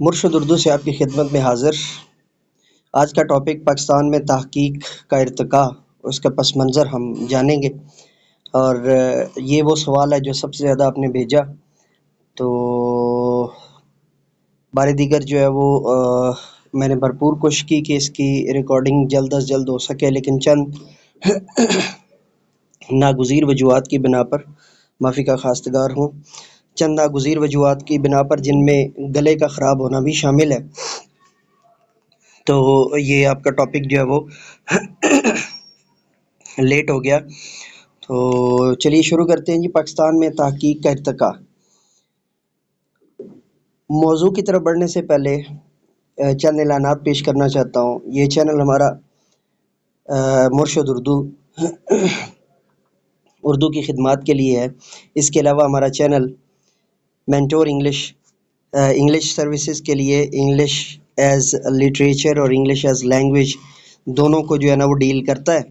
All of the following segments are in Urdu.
مرشد اردو سے آپ کی خدمت میں حاضر۔ آج کا ٹاپک پاکستان میں تحقیق کا ارتقاء، اس کا پس منظر ہم جانیں گے، اور یہ وہ سوال ہے جو سب سے زیادہ آپ نے بھیجا، تو بارے دیگر جو ہے وہ میں نے بھرپور کوشش کی کہ اس کی ریکارڈنگ جلد از جلد ہو سکے، لیکن چند ناگزیر وجوہات کی بنا پر معافی کا خواستگار ہوں۔ چند ناگزیر وجوہات کی بنا پر، جن میں گلے کا خراب ہونا بھی شامل ہے، تو یہ آپ کا ٹاپک جو ہے وہ لیٹ ہو گیا۔ تو چلیے شروع کرتے ہیں جی۔ پاکستان میں تحقیق کا ارتقاء۔ موضوع کی طرف بڑھنے سے پہلے چند اعلانات پیش کرنا چاہتا ہوں۔ یہ چینل ہمارا مرشد اردو کی خدمات کے لیے ہے۔ اس کے علاوہ ہمارا چینل مینٹور انگلش سروسز کے لیے، انگلش ایز لٹریچر اور انگلش ایز لینگویج دونوں کو جو ہے نا وہ ڈیل کرتا ہے۔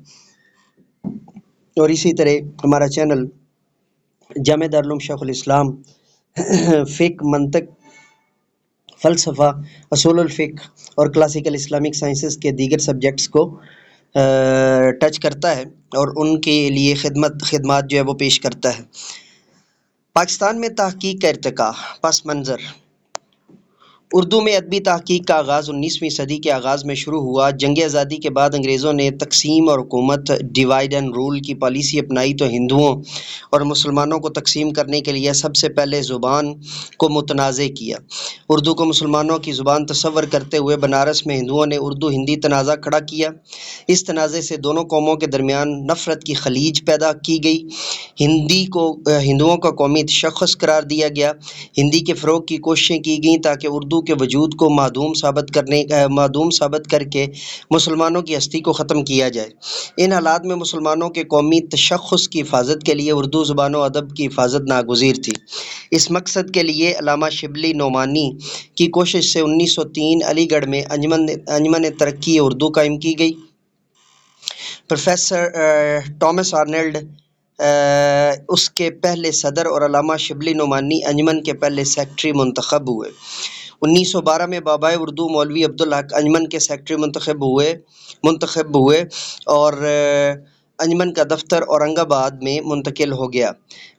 اور اسی طرح ہمارا چینل جامعہ دارالعلوم شیخ الاسلام فقہ، منطق، فلسفہ، اصول الفقہ اور کلاسیکل اسلامک سائنسز کے دیگر سبجیکٹس کو ٹچ کرتا ہے اور ان کے لیے خدمات جو ہے وہ پیش کرتا ہے۔ پاکستان میں تحقیق کا ارتقاء، پس منظر۔ اردو میں ادبی تحقیق کا آغاز 19ویں صدی کے آغاز میں شروع ہوا۔ جنگ آزادی کے بعد انگریزوں نے تقسیم اور حکومت، ڈیوائڈ اینڈ رول کی پالیسی اپنائی تو ہندوؤں اور مسلمانوں کو تقسیم کرنے کے لیے سب سے پہلے زبان کو متنازع کیا۔ اردو کو مسلمانوں کی زبان تصور کرتے ہوئے بنارس میں ہندوؤں نے اردو ہندی تنازع کھڑا کیا۔ اس تنازع سے دونوں قوموں کے درمیان نفرت کی خلیج پیدا کی گئی۔ ہندوؤں کا قومی تشخص قرار دیا گیا۔ ہندی کے فروغ کی کوششیں کی گئیں تاکہ اردو کے وجود کو معدوم ثابت کر کے مسلمانوں کی ہستی کو ختم کیا جائے۔ ان حالات میں مسلمانوں کے قومی تشخص کی حفاظت کے لیے اردو زبان و ادب کی حفاظت ناگزیر تھی۔ اس مقصد کے لیے علامہ شبلی نعمانی کی کوشش سے 1903 علی گڑھ میں انجمن ترقی اردو قائم کی گئی۔ پروفیسر ٹامس آرنلڈ اس کے پہلے صدر اور علامہ شبلی نعمانی انجمن کے پہلے سیکرٹری منتخب ہوئے۔ 1912 میں بابائے اردو مولوی عبدالحق انجمن کے سیکرٹری منتخب ہوئے اور انجمن کا دفتر اورنگ آباد میں منتقل ہو گیا۔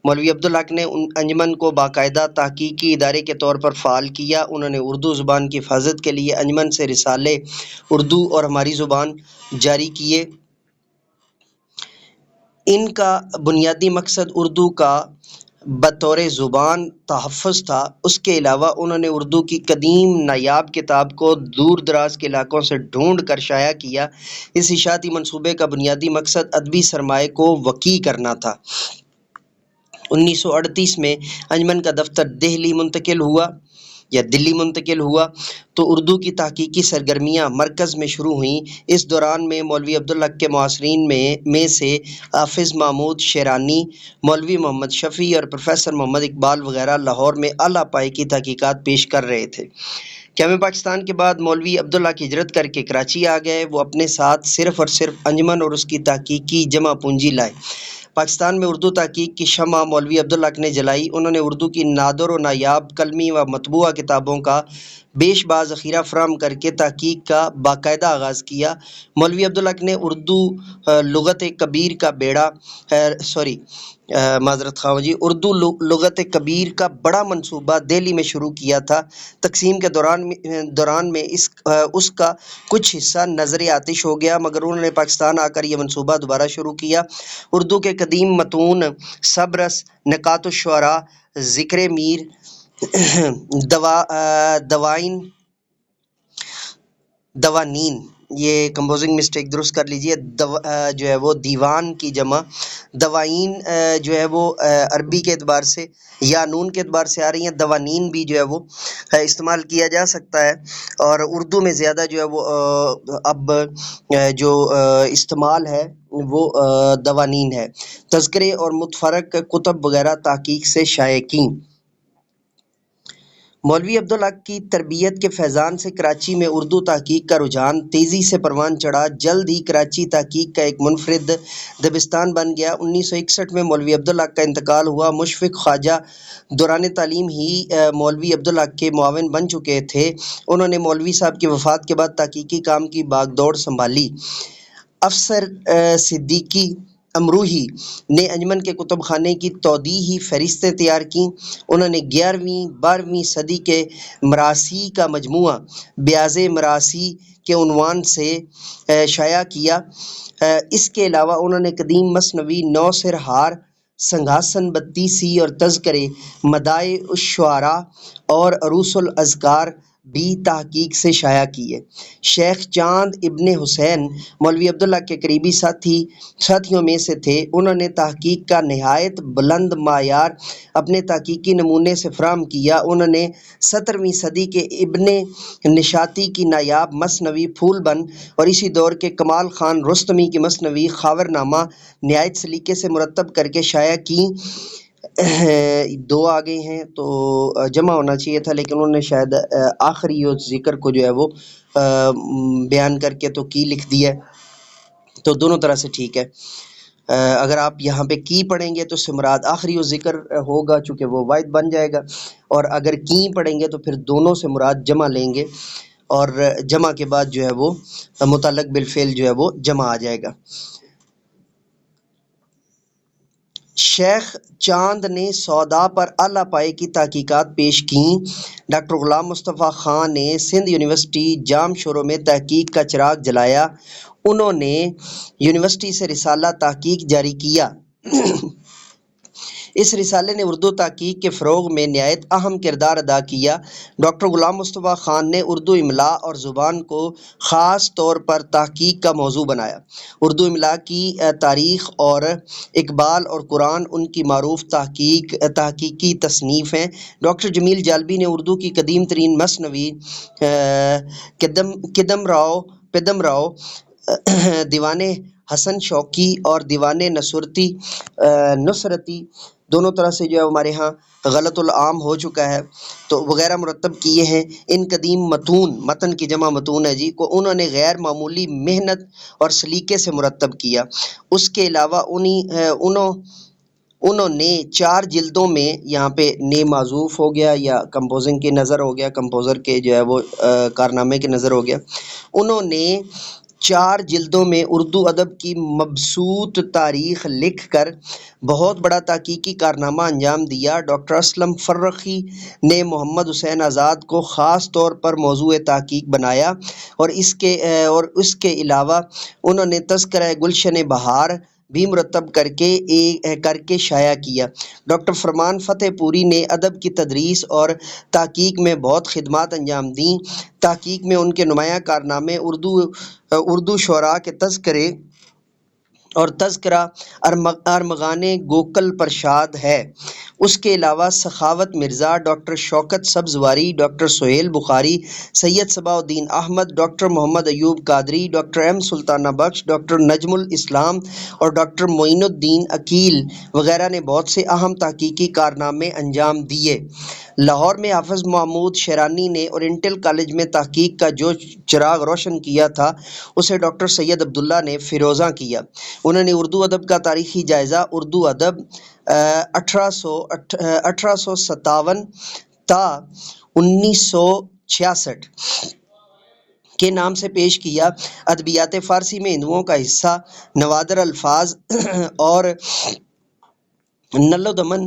مولوی عبدالحق نے انجمن کو باقاعدہ تحقیقی ادارے کے طور پر فعال کیا۔ انہوں نے اردو زبان کی حفاظت کے لیے انجمن سے رسالے اردو اور ہماری زبان جاری کیے۔ ان کا بنیادی مقصد اردو کا بطور زبان تحفظ تھا۔ اس کے علاوہ انہوں نے اردو کی قدیم نایاب کتاب کو دور دراز کے علاقوں سے ڈھونڈ کر شائع کیا۔ اس اشاعتی منصوبے کا بنیادی مقصد ادبی سرمایہ کو وسیع کرنا تھا۔ 1938 میں انجمن کا دفتر دلی منتقل ہوا تو اردو کی تحقیقی سرگرمیاں مرکز میں شروع ہوئیں۔ اس دوران میں مولوی عبدالحق کے معاصرین میں سے حافظ محمود شیرانی، مولوی محمد شفیع اور پروفیسر محمد اقبال وغیرہ لاہور میں اعلیٰ پائے کی تحقیقات پیش کر رہے تھے۔ قیام پاکستان کے بعد مولوی عبدالحق ہجرت کر کے کراچی آ گئے۔ وہ اپنے ساتھ صرف اور صرف انجمن اور اس کی تحقیقی جمع پونجی لائے۔ پاکستان میں اردو تحقیق کی شمع مولوی عبدالحق نے جلائی۔ انہوں نے اردو کی نادر و نایاب کلمی و مطبوعہ کتابوں کا بیش بہا ذخیرہ فراہم کر کے تحقیق کا باقاعدہ آغاز کیا۔ مولوی عبدالحق نے اردو لغت کبیر کا بڑا منصوبہ دہلی میں شروع کیا تھا۔ تقسیم کے دوران میں اس کا کچھ حصہ نظر آتش ہو گیا، مگر انہوں نے پاکستان آ کر یہ منصوبہ دوبارہ شروع کیا۔ اردو کے قدیم متون سبرس، نکات الشعراء، ذکر میر، دوانین، یہ کمپوزنگ مسٹیک درست کر لیجئے، جو ہے وہ دیوان کی جمع، دوائین جو ہے وہ عربی کے اعتبار سے یا نون کے اعتبار سے آ رہی ہیں، دوانین بھی جو ہے وہ استعمال کیا جا سکتا ہے، اور اردو میں زیادہ جو ہے وہ اب جو استعمال ہے وہ دوانین ہے۔ تذکرے اور متفرق کتب وغیرہ تحقیق سے شائع کیں۔ مولوی عبدالحق کی تربیت کے فیضان سے کراچی میں اردو تحقیق کا رجحان تیزی سے پروان چڑھا، جلد ہی کراچی تحقیق کا ایک منفرد دبستان بن گیا۔ 1961 میں مولوی عبدالحق کا انتقال ہوا۔ مشفق خواجہ دوران تعلیم ہی مولوی عبدالحق کے معاون بن چکے تھے۔ انہوں نے مولوی صاحب کی وفات کے بعد تحقیقی کام کی باغ دوڑ سنبھالی۔ افسر صدیقی امروہی نے انجمن کے کتب خانے کی تودیعی فہرستیں تیار کیں۔ انہوں نے 11ویں 12ویں صدی کے مراثی کا مجموعہ بیاض مراثی کے عنوان سے شائع کیا۔ اس کے علاوہ انہوں نے قدیم مثنوی، نوسر ہار، سنگھاسن بتیسی اور تذکرے مدائح الشعراء اور عروس الاذکار بھی تحقیق سے شائع کیے۔ شیخ چاند ابن حسین مولوی عبدالحق کے قریبی ساتھیوں میں سے تھے۔ انہوں نے تحقیق کا نہایت بلند معیار اپنے تحقیقی نمونے سے فراہم کیا۔ انہوں نے 17ویں صدی کے ابن نشاطی کی نایاب مثنوی پھول بن اور اسی دور کے کمال خان رستمی کی مثنوی خاور نامہ نہایت سلیقے سے مرتب کر کے شائع کی۔ دو آ گئے ہیں تو جمع ہونا چاہیے تھا، لیکن انہوں نے شاید آخری ذکر کو جو ہے وہ بیان کر کے تو کی لکھ دیا ہے، تو دونوں طرح سے ٹھیک ہے۔ اگر آپ یہاں پہ کی پڑھیں گے تو اس سے مراد آخری ذکر ہوگا، چونکہ وہ واحد بن جائے گا، اور اگر کی پڑھیں گے تو پھر دونوں سے مراد جمع لیں گے، اور جمع کے بعد جو ہے وہ متعلق بالفعل جو ہے وہ جمع آ جائے گا۔ شیخ چاند نے سودا پر اعلیٰ پائے کی تحقیقات پیش کیں۔ ڈاکٹر غلام مصطفیٰ خان نے سندھ یونیورسٹی جام شورو میں تحقیق کا چراغ جلایا۔ انہوں نے یونیورسٹی سے رسالہ تحقیق جاری کیا۔ اس رسالے نے اردو تحقیق کے فروغ میں نہایت اہم کردار ادا کیا۔ ڈاکٹر غلام مصطفیٰ خان نے اردو املا اور زبان کو خاص طور پر تحقیق کا موضوع بنایا۔ اردو املا کی تاریخ اور اقبال اور قرآن ان کی معروف تحقیقی تصنیف ہیں۔ ڈاکٹر جمیل جالبی نے اردو کی قدیم ترین مثنوی کدم راؤ دیوان حسن شوقی اور دیوان نصرتی دونوں طرح سے جو ہے ہمارے ہاں غلط العام ہو چکا ہے تو وغیرہ مرتب کیے ہیں۔ ان قدیم متن کی جمع متون ہے جی، کو انہوں نے غیر معمولی محنت اور سلیقے سے مرتب کیا۔ اس کے علاوہ انہوں نے 4 جلدوں میں، یہاں پہ نے معذوف ہو گیا یا کمپوزنگ کی نظر ہو گیا، کمپوزر کے جو ہے وہ کارنامے کی نظر ہو گیا، انہوں نے 4 جلدوں میں اردو ادب کی مبسوط تاریخ لکھ کر بہت بڑا تحقیقی کارنامہ انجام دیا۔ ڈاکٹر اسلم فرخی نے محمد حسین آزاد کو خاص طور پر موضوع تحقیق بنایا، اور اس کے علاوہ انہوں نے تذکرہ گلشن بہار بھی مرتب کر کے شائع کیا۔ ڈاکٹر فرمان فتح پوری نے ادب کی تدریس اور تحقیق میں بہت خدمات انجام دیں۔ تحقیق میں ان کے نمایاں کارنامے اردو شعراء کے تذکرے اور تذکرہ ارمغان گوکل پرشاد ہے۔ اس کے علاوہ سخاوت مرزا، ڈاکٹر شوکت سبزواری، ڈاکٹر سہیل بخاری، سید صباح الدین احمد، ڈاکٹر محمد ایوب قادری، ڈاکٹر ایم سلطانہ بخش، ڈاکٹر نجم الاسلام اور ڈاکٹر معین الدین عقیل وغیرہ نے بہت سے اہم تحقیقی کارنامے انجام دیے۔ لاہور میں حافظ محمود شیرانی نے اورینٹل کالج میں تحقیق کا جو چراغ روشن کیا تھا اسے ڈاکٹر سید عبداللہ نے فیروزاں کیا۔ انہوں نے اردو ادب کا تاریخی جائزہ اردو ادب 1857 تا 1966 کے نام سے پیش کیا۔ ادبیات فارسی میں ہندوؤں کا حصہ، نوادر الفاظ اور نل و دمن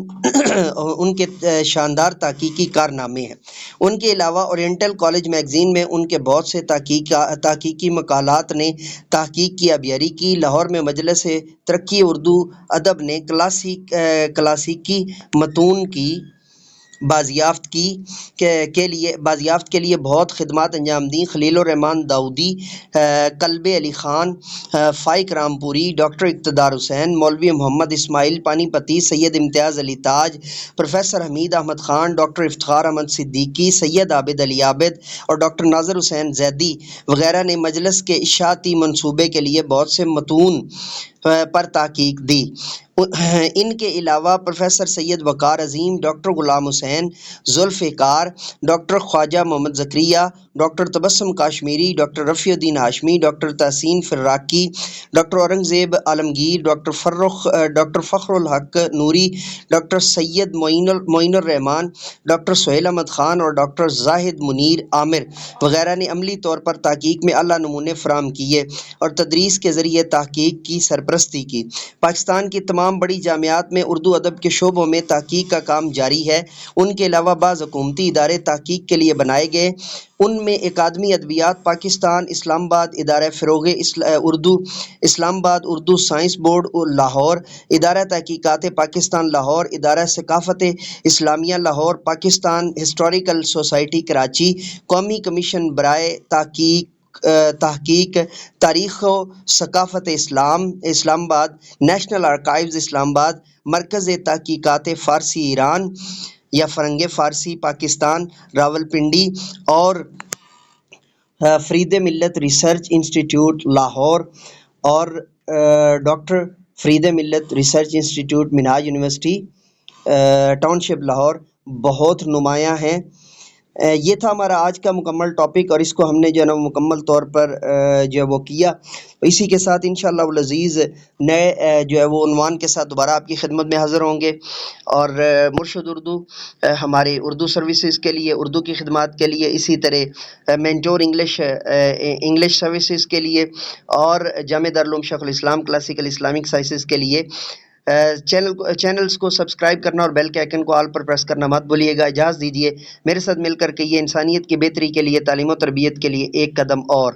ان کے شاندار تحقیقی کارنامے ہیں۔ ان کے علاوہ اورینٹل کالج میگزین میں ان کے بہت سے تحقیقی مقالات نے تحقیق کی آبیاری کی۔ لاہور میں مجلس ترقی اردو ادب نے کلاسیکی متون کی بازیافت کے لیے بہت خدمات انجام دیں۔ خلیل الرحمن داؤدی، کلب علی خان، فائق رامپوری، ڈاکٹر اقتدار حسین، مولوی محمد اسماعیل پانی پتی، سید امتیاز علی تاج، پروفیسر حمید احمد خان، ڈاکٹر افتخار احمد صدیقی، سید عابد علی عابد اور ڈاکٹر ناظر حسین زیدی وغیرہ نے مجلس کے اشاعتی منصوبے کے لیے بہت سے متون پر تحقیق دی۔ ان کے علاوہ پروفیسر سید وقار عظیم، ڈاکٹر غلام حسین، ذوالفقار، ڈاکٹر خواجہ محمد زکریا، ڈاکٹر تبسم کاشمیری، ڈاکٹر رفیع الدین ہاشمی، ڈاکٹر تحسین فراقی، ڈاکٹر اورنگزیب عالمگیر، ڈاکٹر فخر الحق نوری، ڈاکٹر سید معین الرحمان، ڈاکٹر سہیل احمد خان اور ڈاکٹر زاہد منیر عامر وغیرہ نے عملی طور پر تحقیق میں اعلیٰ نمونے فراہم کیے اور تدریس کے ذریعے تحقیق کی سرپرستی کی۔ پاکستان کی تمام بڑی جامعات میں اردو ادب کے شعبوں میں تحقیق کا کام جاری ہے۔ ان کے علاوہ بعض حکومتی ادارے تحقیق کے لیے بنائے گئے، ان میں اکادمی ادبیات پاکستان، اسلام آباد ادارہ فروغ اردو، اسلام آباد اردو سائنس بورڈ لاہور، ادارہ تحقیقات پاکستان لاہور، ادارہ ثقافت اسلامیہ لاہور، پاکستان ہسٹوریکل سوسائٹی کراچی، قومی کمیشن برائے تحقیق تاریخ و ثقافت اسلام آباد، نیشنل آرکائیوز اسلام آباد، مرکز تحقیقات فارسی ایران یا فرنگ فارسی پاکستان راولپنڈی، اور فرید ملت ریسرچ انسٹیٹیوٹ لاہور، اور ڈاکٹر فرید ملت ریسرچ انسٹیٹیوٹ منہاج یونیورسٹی ٹاؤن شپ لاہور بہت نمایاں ہیں۔ یہ تھا ہمارا آج کا مکمل ٹاپک، اور اس کو ہم نے جو ہے نا مکمل طور پر جو ہے وہ کیا۔ اسی کے ساتھ انشاءاللہ العزیز نئے جو ہے وہ عنوان کے ساتھ دوبارہ آپ کی خدمت میں حاضر ہوں گے، اور مرشد اردو ہماری اردو سروسز کے لیے، اردو کی خدمات کے لیے، اسی طرح مینٹور انگلش سروسز کے لیے، اور جامعہ دارالعلوم شیخ الاسلام کلاسیکل اسلامک سائنسز کے لیے چینلز کو سبسکرائب کرنا اور بیل کے آئیکن کو آل پر پریس کرنا مت بھولیے گا۔ اجازت دیجیے میرے ساتھ مل کر کے یہ انسانیت کی بہتری کے لیے، تعلیم و تربیت کے لیے ایک قدم اور